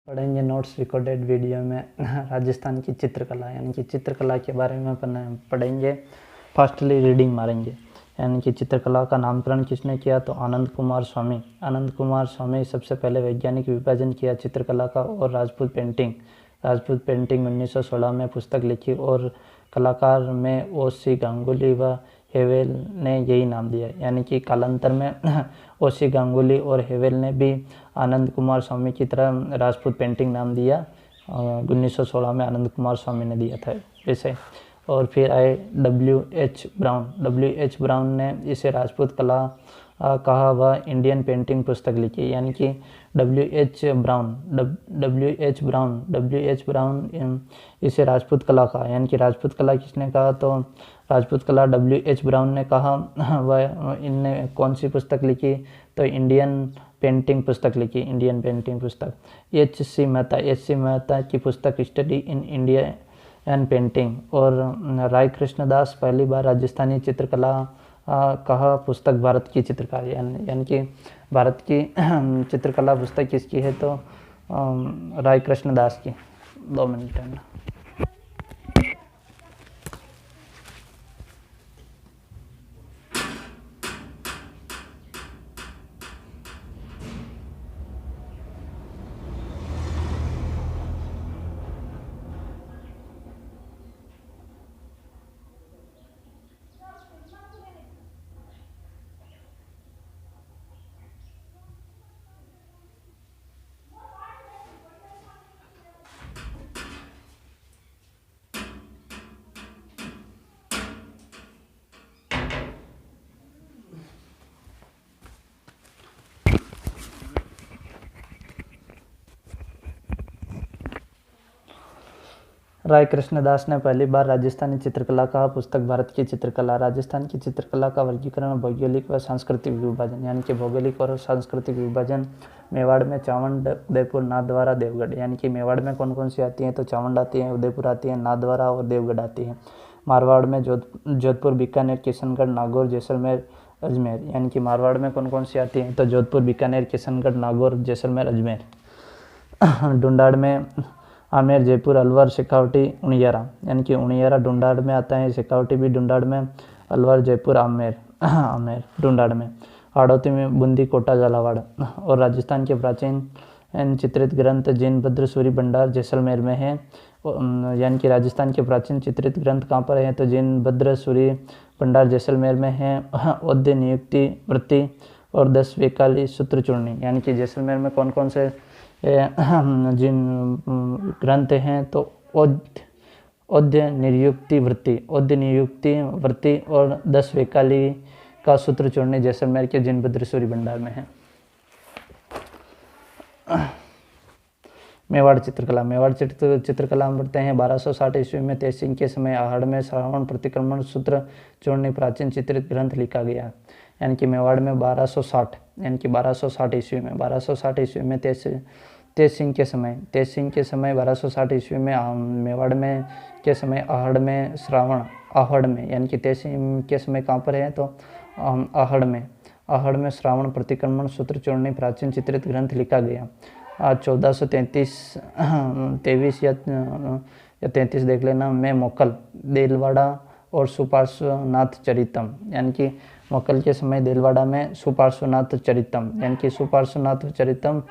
पढ़ेंगे notes recorded video में राजस्थान की चित्रकला यानी कि चित्रकला के बारे में पढ़ेंगे। फर्स्टली रीडिंग मारेंगे यानी कि चित्रकला का नामकरण किसने किया तो आनंद कुमार स्वामी। आनंद कुमार स्वामी सबसे पहले वैज्ञानिक विभाजन किया चित्रकला का। और राजपूत पेंटिंग 1916 में पुस्तक लिखी और कलाकार में ओ.सी. गांगुली व हेवेल ने यही नाम दिया। यानी कि कालांतर में ओ.सी. गांगुली और हेवेल ने भी आनंद कुमार स्वामी की तरह राजपूत पेंटिंग नाम दिया। 1916 में आनंद कुमार स्वामी ने दिया था इसे। और फिर आए W.H. ब्राउन ने इसे राजपूत कला कहा व इंडियन पेंटिंग पुस्तक लिखी। यानी कि W.H. ब्राउन इसे राजपूत कला कहा। यानी कि राजपूत कला किसने कहा तो राजपूत कला W.H. ब्राउन ने कहा। वह इनने कौन सी पुस्तक लिखी तो इंडियन पेंटिंग पुस्तक लिखी। इंडियन पेंटिंग पुस्तक H.C. मेहता की पुस्तक study in India and painting. और राय कृष्णदास पहली बार राजस्थानी चित्रकला कहा पुस्तक भारत की चित्रकारी। यानी कि भारत की चित्रकला पुस्तक किसकी है तो राय कृष्णदास की। 2 मिनट है ना। राय कृष्णदास ने पहली बार राजस्थानी चित्रकला कहा पुस्तक भारत की चित्रकला। राजस्थान की चित्रकला का वर्गीकरण भौगोलिक व सांस्कृतिक विभाजन। यानी कि भौगोलिक और सांस्कृतिक विभाजन मेवाड़ में चावंड, उदयपुर, नाथद्वारा, देवगढ़। यानी कि मेवाड़ में कौन कौन सी आती हैं तो चावंड आती है, उदयपुर आती है, नाथद्वारा और देवगढ़ आती है। मारवाड़ में जोधपुर, बीकानेर, किशनगढ़, नागौर, जैसलमेर, अजमेर। यानी कि मारवाड़ में कौन कौन सी आती हैं तो जोधपुर, बीकानेर, किशनगढ़, नागौर, जैसलमेर, अजमेर। डुंडाड़ में आमेर, जयपुर, अलवर, शेखावटी, उनियारा। यानी कि उनियारा डुंडाड़ में आता है, शेखावटी भी डुंडाड़ में, अलवर, जयपुर, आमेर डुंडाड़ में। हाड़ौती में बूंदी, कोटा, झालावाड़। और राजस्थान के प्राचीन चित्रित ग्रंथ जिनभद्र सूरी भंडार जैसलमेर में है। यानी कि राजस्थान के प्राचीन चित्रित ग्रंथ कहाँ पर हैं तो जिनभद्र सूरी भंडार जैसलमेर में है। औद्य नियुक्ति वृत्ति और 10 वैकाली सूत्र चूर्णी। यानी कि जैसलमेर में कौन कौन से जिन ग्रंथ हैं तो औद्य नियुक्ति वृत्ति और 10 वैकाली का सूत्र चूर्णी जैसलमेर के जिनभद्र सूरी भंडार में है। मेवाड़ चित्रकला हम पढ़ते हैं 1260 ईस्वी में तेज के समय आहड़ में श्रावण प्रतिक्रमण सूत्र चूर्णी प्राचीन चित्रित ग्रंथ लिखा गया। यानी कि मेवाड़ में 1260 ईस्वी में तेज सिंह के समय 1260 ईस्वी में मेवाड़ में के समय आहड़ में यानी कि तेज सिंह के समय कहाँ पर है तो आहड़ में श्रावण प्रतिक्रमण सूत्र चूर्णी प्राचीन चित्रित ग्रंथ लिखा गया। 1433 या 33 देख लेना में मोकल, देलवाड़ा और सुपार्श्वनाथ चरितम। यानी कि मोकल के समय देलवाड़ा में सुपार्श्वनाथ चरितम। यानी कि सुपार्श्वनाथ चरितम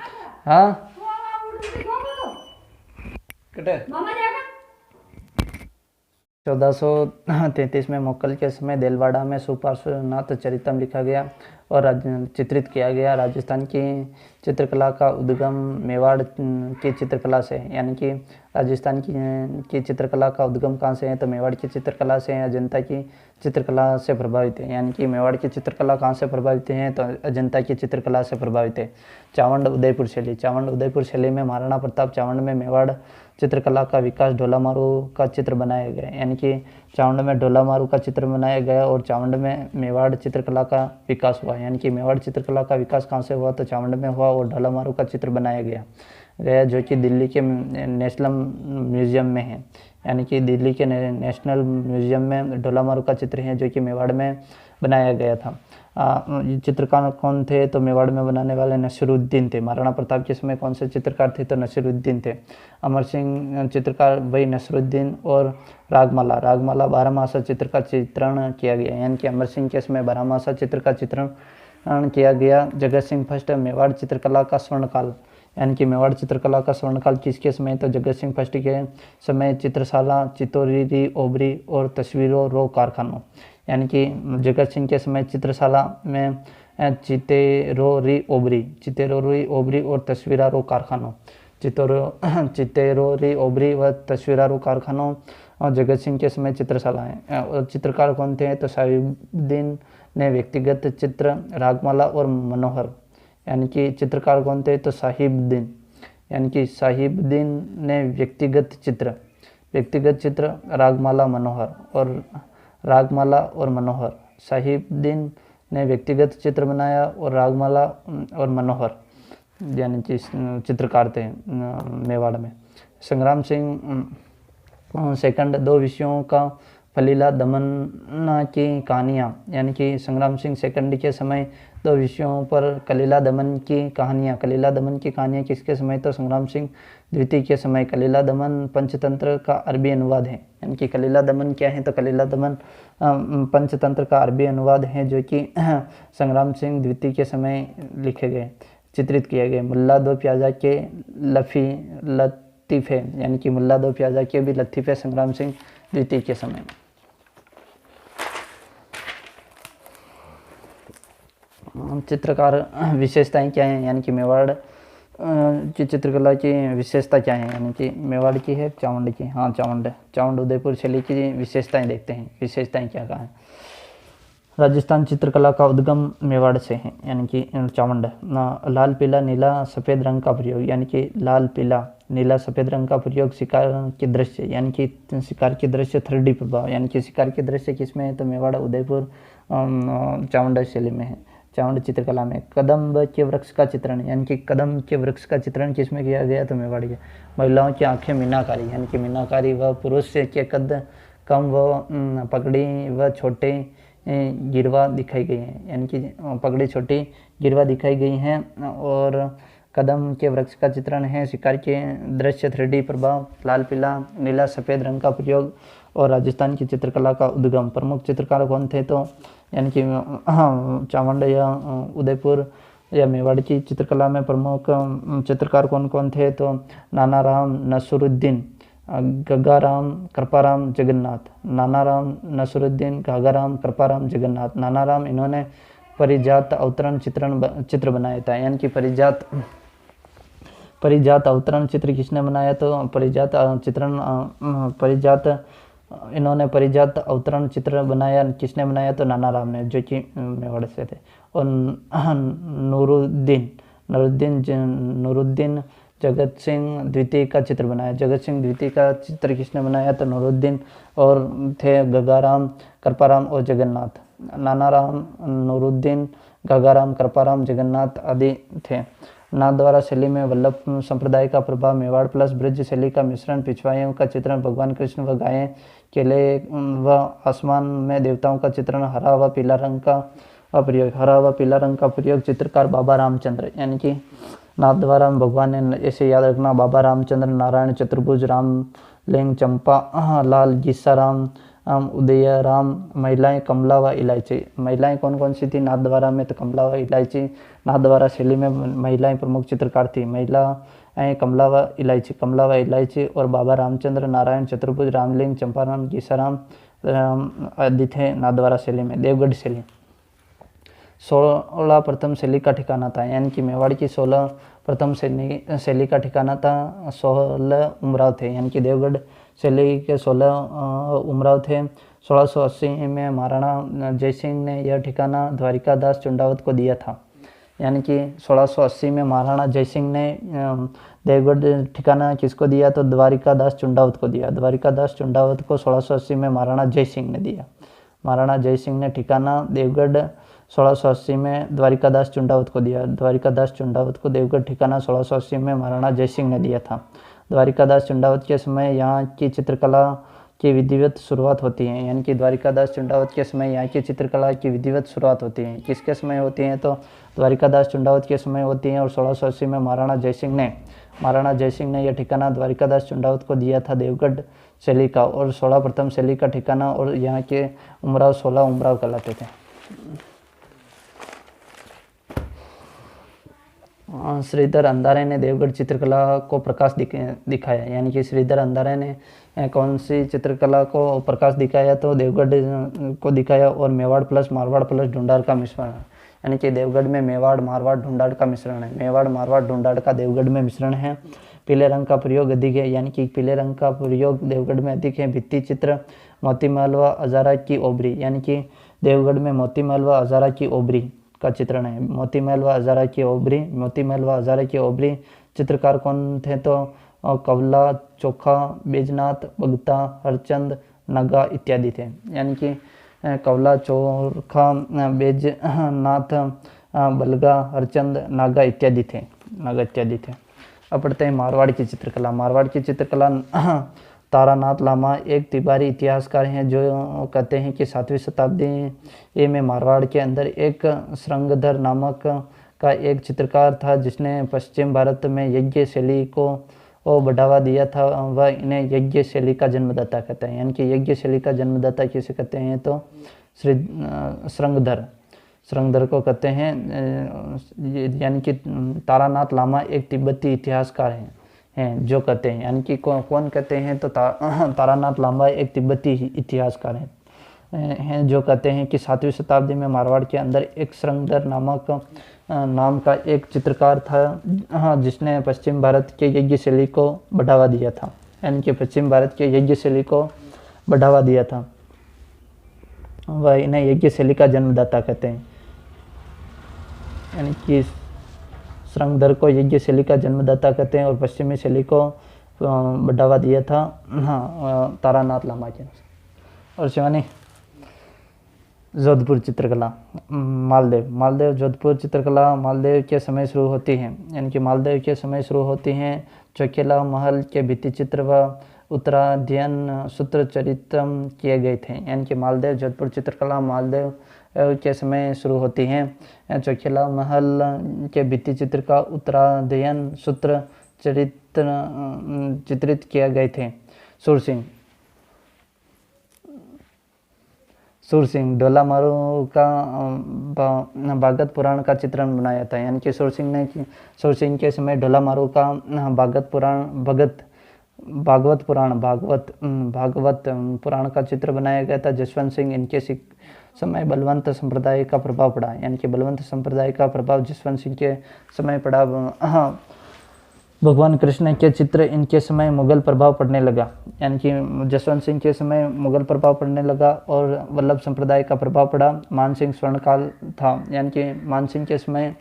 1433 में मोकल के समय देलवाड़ा में सुपार्श्वनाथ चरितम लिखा गया और चित्रित किया गया। राजस्थान की चित्रकला का उद्गम मेवाड़ की चित्रकला से। यानी कि राजस्थान की चित्रकला का उद्गम कहाँ से है तो मेवाड़ की चित्रकला से है, अजंता की चित्रकला से प्रभावित है। यानी कि मेवाड़ की चित्रकला कहाँ से प्रभावित है तो अजंता की चित्रकला से प्रभावित है। चावंड उदयपुर शैली में महाराणा प्रताप चावंड में मेवाड़ चित्रकला का विकास ढोलामारू का चित्र बनाया गया। यानी कि चावंड में ढोलामारू का चित्र बनाया गया और चावंड में मेवाड़ चित्रकला का विकास हुआ। यानी कि मेवाड़ चित्रकला का विकास कहाँ से हुआ तो चावंड में हुआ और ढोलामारू का चित्र बनाया गया जो कि दिल्ली के नेशनल म्यूजियम में है। यानी कि दिल्ली के नेशनल म्यूजियम में ढोलामारू का चित्र है जो कि मेवाड़ में बनाया गया था। ये चित्रकार कौन थे? तो मेवाड़ में बनाने वाले नसीरुद्दीन थे। महाराणा प्रताप के समय कौन से चित्रकार थे? तो नसीरुद्दीन थे। अमर सिंह चित्रकार वही नसीरुद्दीन। और रागमाला 12 मासा चित्र का चित्रण किया गया, यानी कि अमर सिंह के समय 12 मासा चित्र का चित्रण किया गया। जगत सिंह फर्स्ट मेवाड़ चित्रकला का स्वर्णकाल, यानी कि मेवाड़ चित्रकला का स्वर्णकाल किसके समय? तो जगत सिंह फर्स्ट के समय चित्रशाला, चितोरी ओबरी और तस्वीरों रो कारखानों, यानी कि जगत सिंह के समय चित्रशाला में चितेरोरी ओबरी और तस्वीरा रो कारखानों, चितेरोरी ओबरी व तस्वीरा रो कारखानों और जगत सिंह के समय चित्रशालाएँ। और चित्रकार कौन थे? तो साहिबुद्दीन ने व्यक्तिगत चित्र, रागमाला और मनोहर, यानी कि चित्रकार कौन थे? तो साहिबुद्दीन, यानी कि साहिबुद्दीन ने व्यक्तिगत चित्र रागमाला और मनोहर, साहिबुद्दीन ने व्यक्तिगत चित्र बनाया और रागमाला और मनोहर यानी कि चित्रकार थे मेवाड़ में। संग्राम सिंह सेकंड 2 विषयों का कलीला दमन की कहानियाँ, यानी कि संग्राम सिंह सेकंड के समय 2 विषयों पर कलीला दमन की कहानियाँ किसके समय? तो संग्राम सिंह द्वितीय के समय। कलीला दमन पंचतंत्र का अरबी अनुवाद है, यानी कि कलीला दमन क्या है? तो कलीला दमन पंचतंत्र का अरबी अनुवाद है, जो कि संग्राम सिंह द्वितीय के समय लिखे गए, चित्रित किए गए। मुल्ला दो प्याजा के लतीफ़े, यानी कि मुल्ला दो प्याजा के भी लतीफ़े संग्राम सिंह द्वितीय के समय। चित्रकार विशेषताएं क्या हैं? यानी कि मेवाड़ की चित्रकला की विशेषता क्या है? यानी कि मेवाड़ की है, चावंड की। हाँ, चावंड उदयपुर शैली की विशेषताएं देखते हैं। विशेषताएं क्या कहा है? राजस्थान चित्रकला का उद्गम मेवाड़ से है, यानी कि चावंड। लाल पीला नीला सफ़ेद रंग का प्रयोग, यानी कि लाल पीला नीला सफ़ेद रंग का प्रयोग शिकार के दृश्य, यानी कि शिकार के दृश्य 3D प्रभाव, यानी कि शिकार के दृश्य किसमें है? तो मेवाड़ उदयपुर चावंड शैली में है, चावंड चित्रकला में। कदम्ब के वृक्ष का चित्रण, यानी कि कदम के वृक्ष का चित्रण किसमें किया गया? तो मेवाड़ के। महिलाओं की आंखें मीनाकारी, यानी कि मीनाकारी व पुरुष के कद कम व पगड़ी व छोटे गिरवा दिखाई गई हैं, यानी कि पगड़ी छोटी गिरवा दिखाई गई हैं। और कदम के वृक्ष का चित्रण है, शिकार के दृश्य 3D प्रभाव, लाल पीला नीला सफ़ेद रंग का प्रयोग और राजस्थान की चित्रकला का उद्गम। प्रमुख चित्रकार कौन थे? तो यानी कि चावंड या उदयपुर या मेवाड़ की चित्रकला में प्रमुख चित्रकार कौन कौन थे? तो नानाराम, नसरुद्दीन, गंगाराम, कृपाराम, जगन्नाथ। नानाराम, नसरुद्दीन, गंगाराम, कृपाराम, जगन्नाथ। नानाराम इन्होंने परिजात अवतरण चित्र बनाया था, यानी कि परिजात अवतरण चित्र किसने बनाया? तो इन्होंने परिजात अवतरण चित्र बनाया, किसने बनाया? तो नानाराम ने, जो कि मेवाड़ से थे। और नूरुद्दीन जगत सिंह द्वितीय का चित्र बनाया। जगत सिंह द्वितीय का चित्र किसने बनाया? तो नूरुद्दीन। और थे गंगाराम, कृपाराम और जगन्नाथ। नानाराम, नूरुद्दीन, गंगाराम, कृपाराम, जगन्नाथ आदि थे। नाथद्वारा शैली में वल्लभ संप्रदाय का प्रभाव, मेवाड़ प्लस ब्रज शैली का मिश्रण, पिछवाइयों का चित्रण, भगवान कृष्ण व गायें, केले व आसमान में देवताओं का चित्रण, हरा व पीला रंग का प्रयोग। चित्रकार बाबा रामचंद्र, यानी कि नाथद्वारा भगवान ने, ऐसे याद रखना, बाबा रामचंद्र, नारायण चतुर्भुज, रामलिंग, चंपा लाल, गीसाराम, उदयराम। महिलाएं कमला व इलायची। महिलाएं कौन कौन सी थी नाथद्वारा में? तो कमला व इलायची। नाथद्वारा शैली में महिलाएं प्रमुख चित्रकार थी। महिलाएं कमला व इलायची और बाबा रामचंद्र, नारायण चतुर्भुज, रामलिंग, चंपाराम, गीसाराम आदि थे नाथद्वारा शैली में। देवगढ़ शैली 16 प्रथम शैली का ठिकाना था, यानी कि मेवाड़ की 16 प्रथम शैली का ठिकाना था। 16 उमराव थे, यानी कि देवगढ़ शैली के 16 उमराव थे। 1680 में महाराणा जयसिंह ने यह ठिकाना द्वारिकादास चुंडावत को दिया था, यानी कि 1680 में महाराणा जयसिंह ने देवगढ़ ठिकाना किसको दिया? तो द्वारिकादास चुंडावत को दिया। द्वारिकादास चुंडावत को 1680 में महाराणा जयसिंह ने दिया। महाराणा जयसिंह ने ठिकाना देवगढ़ 1680 में द्वारिकादास चुंडावत को दिया। द्वारिकादास चुंडावत को देवगढ़ ठिकाना 1680 में महाराणा जयसिंह ने दिया था। द्वारिकादास चुंडावत के समय यहाँ की चित्रकला की विधिवत शुरुआत होती है, यानी कि द्वारिकादास चुंडावत के समय यहाँ की चित्रकला की विधिवत शुरुआत होती है। किसके समय होती है? तो द्वारिकादास चुंडावत के समय होती है। और 1680 में महाराणा जयसिंह ने यह ठिकाना द्वारिकादास चुंडावत को दिया था, देवगढ़ शैली का, और 16 प्रथम शैली का ठिकाना, और यहाँ के उमराव 16 उमराव कहलाते थे। श्रीधर अंधारे ने देवगढ़ चित्रकला को प्रकाश दिखाया, यानी कि श्रीधर अंधारे ने कौन सी चित्रकला को प्रकाश दिखाया? तो देवगढ़ को दिखाया, और मेवाड़ प्लस मारवाड़ प्लस ढूंढाड़ का मिश्रण, यानी कि देवगढ़ में मेवाड़ मारवाड़ ढूंढाड़ का मिश्रण है। मेवाड़ मारवाड़ ढूंढाड़ का देवगढ़ में मिश्रण है। पीले रंग का प्रयोग अधिक है, यानी कि पीले रंग का प्रयोग देवगढ़ में अधिक है। भित्ति चित्र मोतीमहल व हजारा की ओबरी, यानी कि देवगढ़ में मोतीमहल व हजारा की ओबरी का चित्रण है। मोतीमहल व हजारा की ओबरी चित्रकार कौन थे? तो कवला, चोखा, बेजनाथ, बगता, हरचंद, नगा इत्यादि थे, यानी कि कवला, चोखा, बेजनाथ, बलगा, हरचंद, नागा इत्यादि थे। अब पढ़ते हैं मारवाड़ की चित्रकला। तारानाथ लामा एक तिबारी इतिहासकार हैं जो कहते हैं कि 7वीं शताब्दी में मारवाड़ के अंदर एक श्रृंगधर नामक का एक चित्रकार था, जिसने पश्चिम भारत में यज्ञ शैली को बढ़ावा दिया था। वह इन्हें यज्ञ शैली का जन्मदाता कहते हैं, यानी कि यज्ञ शैली का जन्मदाता किसे कहते हैं? तो श्रृंगधर को कहते हैं। यानी कि तारानाथ लामा एक तिब्बती इतिहासकार हैं जो कहते हैं, यानी कि कौन कहते हैं? तो तारानाथ लामा एक तिब्बती इतिहासकार हैं जो कहते हैं कि 7वीं शताब्दी में मारवाड़ के अंदर एक श्रृंगधर नाम का एक चित्रकार था, जिसने पश्चिम भारत के यज्ञ शैली को बढ़ावा दिया था, यानी कि पश्चिम भारत के यज्ञ शैली को बढ़ावा दिया था। वह इन्हें यज्ञ शैली का जन्मदाता कहते हैं, यानी कि श्रृंगधर को यज्ञ शैली का जन्मदाता कहते हैं, और पश्चिमी शैली को बढ़ावा दिया था तारानाथ लामा के। और शिवानी जोधपुर चित्रकला। मालदेव जोधपुर चित्रकला मालदेव के समय शुरू होती है, यानी कि मालदेव के समय शुरू होती हैं। चौकेला महल के भित्ति चित्र व उत्तराध्ययन सूत्र चरित किए गए थे, यानी कि मालदेव जोधपुर चित्रकला मालदेव के समय शुरू होती हैं। चौखेला महल के भित्ति चित्र का उत्तराध्ययन सूत्र चित्रित किए गए थे। सूरसिंह डोलामारू का भागवत पुराण का चित्रण बनाया था, यानी कि सूरसिंह के समय डोलामारू का भागवत पुराण का चित्र बनाया गया था। जसवंत सिंह इनके समय बलवंत संप्रदाय का प्रभाव पड़ा, यानी कि बलवंत संप्रदाय का प्रभाव जसवंत सिंह के समय पड़ा। भगवान कृष्ण के चित्र इनके समय मुगल प्रभाव पड़ने लगा, यानी कि जसवंत सिंह के समय मुगल प्रभाव पड़ने लगा और वल्लभ संप्रदाय का प्रभाव पड़ा। मानसिंह स्वर्णकाल था, यानी कि मानसिंह के समय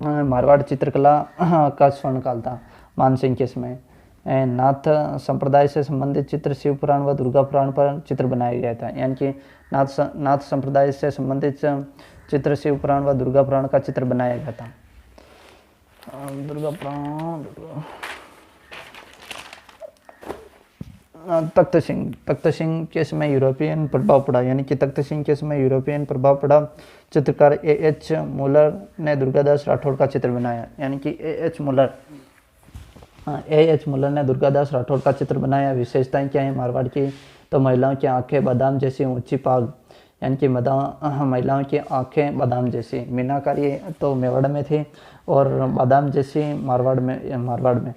मारवाड़ चित्रकला का स्वर्णकाल था। मानसिंह के समय नाथ संप्रदाय से संबंधित चित्र शिव पुराण व दुर्गा पुराण पर चित्र बनाया गया था, यानी कि नाथ संप्रदाय से संबंधित चित्र शिव पुराण व दुर्गा पुराण का चित्र बनाया गया था। दुर्गा पुराण तख्त सिंह के समय यूरोपियन प्रभाव पड़ा, यानी कि तख्त सिंह के समय यूरोपियन प्रभाव पड़ा। चित्रकार A.H. मूलर ने दुर्गादास राठौड़ का चित्र बनाया, यानी कि A.H. मूलर ने दुर्गादास राठौड़ का चित्र बनाया। विशेषताएं क्या है मारवाड़ की? तो महिलाओं की आंखें बादाम जैसी ऊंची पाग, यानी कि महिलाओं की आंखें बादाम जैसी। मीनाकारी तो मेवाड़ में थी और बादाम जैसी मारवाड़ में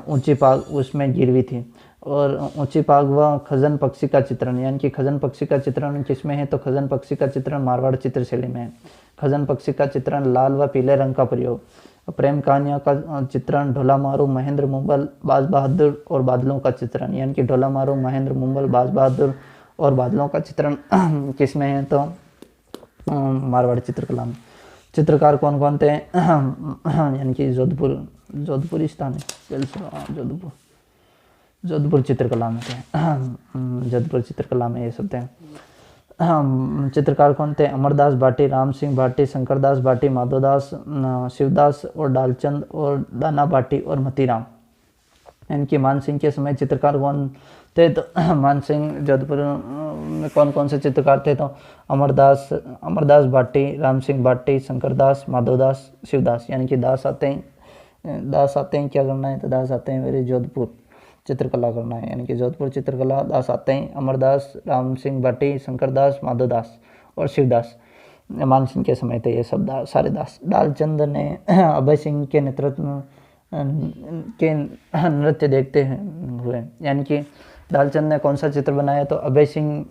ऊंची पाग उसमें गिरवी थी। और ऊंची पाग व खजन पक्षी का चित्रण, यानी कि खजन पक्षी का चित्रण किसमें है? तो खजन पक्षी का चित्रण मारवाड़ चित्रशैली में है। खजन पक्षी का चित्रण लाल व पीले रंग का प्रयोग। प्रेम कहानियों का चित्रण ढोला मारू, महेंद्र मुंबल, बाज बहादुर और बादलों का चित्रण, यानी कि ढोला मारू, महेंद्र मुंबल, बाज बहादुर और बादलों का चित्रण किसमें है? तो मारवाड़ चित्रकला में। चित्रकार कौन कौन थे? यानी कि जोधपुर स्थान है, जोधपुर चित्रकला में थे। जोधपुर चित्रकला में ये सब थे। चित्रकार कौन थे? अमरदास भाटी, राम सिंह भाटी, शंकरदास भाटी, माधवदास, शिवदास और डालचंद और दाना भाटी और मतीराम। यानी कि मानसिंह के समय चित्रकार कौन थे? तो मानसिंह जोधपुर में कौन कौन से चित्रकार थे? तो अमरदास भाटी, राम सिंह भाटी, शंकरदास, माधवदास, शिवदास। यानी कि दास आते हैं क्या करना है? तो दास आते हैं मेरे जोधपुर चित्रकला करना है। यानी कि जोधपुर चित्रकला दास आते हैं अमरदास, राम सिंह भाटी, शंकरदास, माधवदास और शिवदास। मानसिंह के समय थे ये सब सारे दास। दालचंद ने अभय सिंह के नेतृत्व के नृत्य देखते हुए, यानी कि दालचंद ने कौन सा चित्र बनाया? तो अभय सिंह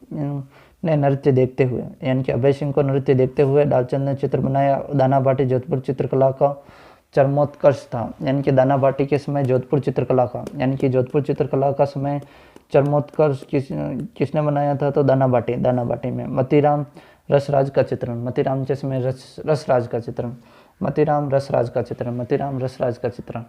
ने नृत्य देखते हुए, यानी कि अभय सिंह को नृत्य देखते हुए दालचंद ने चित्र बनाया। दाना भाटी जोधपुर चित्रकला का चरमोत्कर्ष था। यानी कि दाना भाटी के समय जोधपुर चित्रकला का, यानी कि जोधपुर चित्रकला का समय चरमोत्कर्ष किसने बनाया था? तो दाना भाटी में। मतीराम रसराज का चित्रण, मतीराम के समय रसराज का चित्रण।